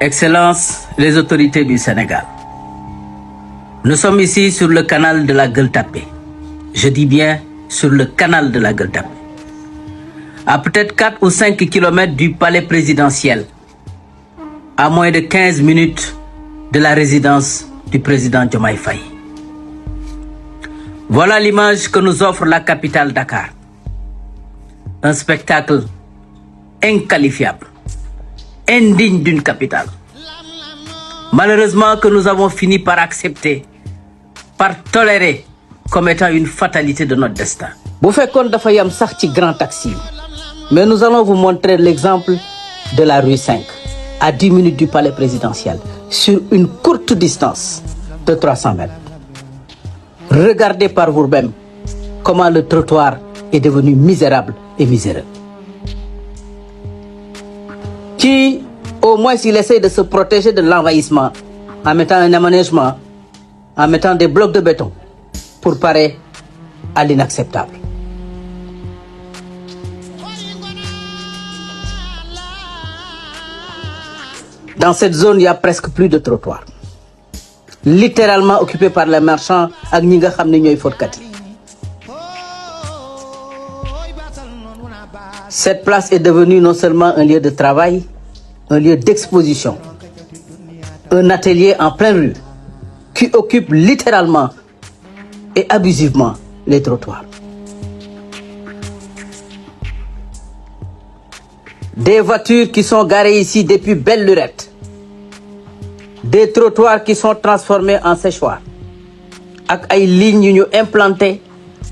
Excellences, les autorités du Sénégal. Nous sommes ici sur le canal de la Gueule Tapée. Je dis bien sur le canal de la Gueule Tapée. À peut-être 4 ou 5 kilomètres du palais présidentiel, à moins de 15 minutes de la résidence du président Diomaye Faye. Voilà l'image que nous offre la capitale Dakar. Un spectacle inqualifiable, indigne d'une capitale. Malheureusement que nous avons fini par accepter, par tolérer comme étant une fatalité de notre destin. Bu fekkoon dafa yam sax ci grand taxi, mais nous allons vous montrer l'exemple de la rue 5, à 10 minutes du palais présidentiel, sur une courte distance de 300 mètres. Regardez par vous-même comment le trottoir est devenu misérable et miséreux. Qui, au moins, il essaie de se protéger de l'envahissement en mettant un aménagement, en mettant des blocs de béton pour parer à l'inacceptable. Dans cette zone, il y a presque plus de trottoirs. Littéralement occupé par les marchands ak ñi nga xam ne ñooy fóotkat yi. Cette place est devenue non seulement un lieu de travail, un lieu d'exposition, un atelier en pleine rue qui occupe littéralement et abusivement les trottoirs. Des voitures qui sont garées ici depuis belle lurette. Des trottoirs qui sont transformés en séchoirs ak ay lignes yu ñu implantées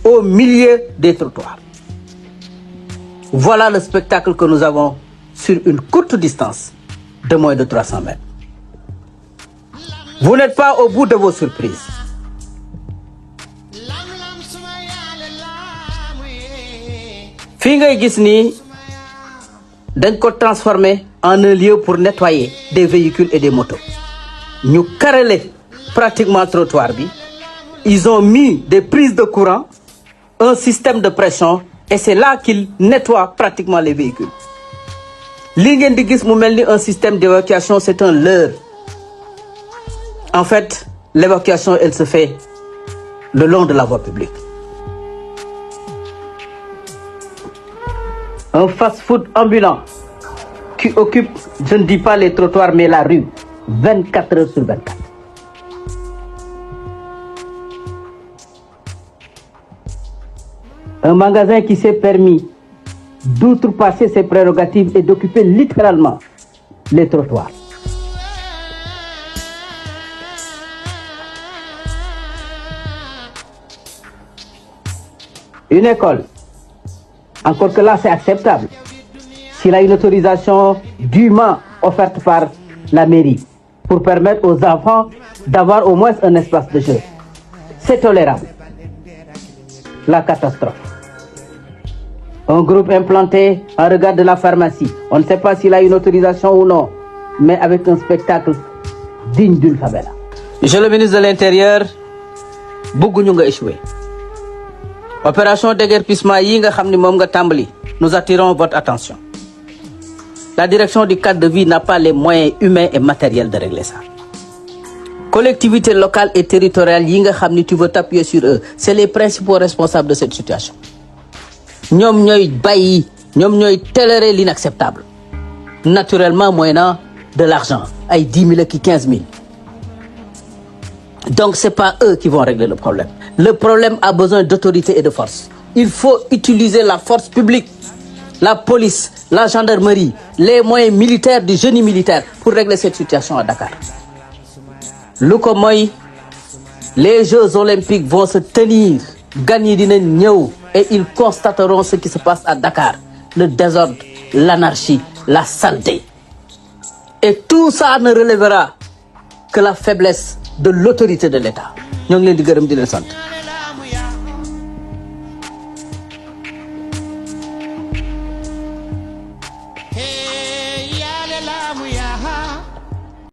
au milieu des trottoirs. Voilà le spectacle que nous avons sur une courte distance de moins de 300 mètres. Vous n'êtes pas au bout de vos surprises. Fii ngay gis nii dañ ko transformer en un lieu pour nettoyer des véhicules et des motos. Ñu carrelé pratiquement trottoir bi. Ils ont mis des prises de courant, un système de pression, et c'est là qu'ils nettoient pratiquement les véhicules. Li ngeen di gis mu mel ni un système d'évacuation, c'est un leurre. En fait, l'évacuation, elle se fait le long de la voie publique. Un fast-food ambulant qui occupe, je ne dis pas les trottoirs, mais la rue, 24 heures sur 24. Un magasin qui s'est permis d'outrepasser ses prérogatives et d'occuper littéralement les trottoirs. Une école, encore que là c'est acceptable, s'il a une autorisation dûment offerte par la mairie pour permettre aux enfants d'avoir au moins un espace de jeu. C'est tolérable. La catastrophe. Un groupe implanté en regard de la pharmacie. On ne sait pas s'il a une autorisation ou non, mais avec un spectacle digne d'une favela. Monsieur le ministre de l'Intérieur, bëgguñu nga échoué. Opération déguerpissement yi nga xam ni moom nga tàmbali, nous attirons votre attention. La direction du cadre de vie n'a pas les moyens humains et matériels de régler ça. Collectivités locales et territoriales yi nga xam ni tu veux t'appuyer sur eux, c'est les principaux responsables de cette situation. Ñoom ñooy bàyyi, ñoom ñooy tolérer l'inacceptable. Naturellement moyennant de l'argent, ay 10 000 ak 15 000. Donc c'est pas eux qui vont régler le problème. Le problème a besoin d'autorité et de force. Il faut utiliser la force publique, la police, la gendarmerie, les moyens militaires du génie militaire pour régler cette situation à Dakar. Lu ko mooy, les Jeux olympiques vont se tenir, gan yi dinañ ñëw et ils constateront ce qui se passe à Dakar, le désordre, l'anarchie, la saleté. Et tout ça ne relèvera que la faiblesse de l'autorité de l'État. Ñoo ngi leen di gërëm di leen sant.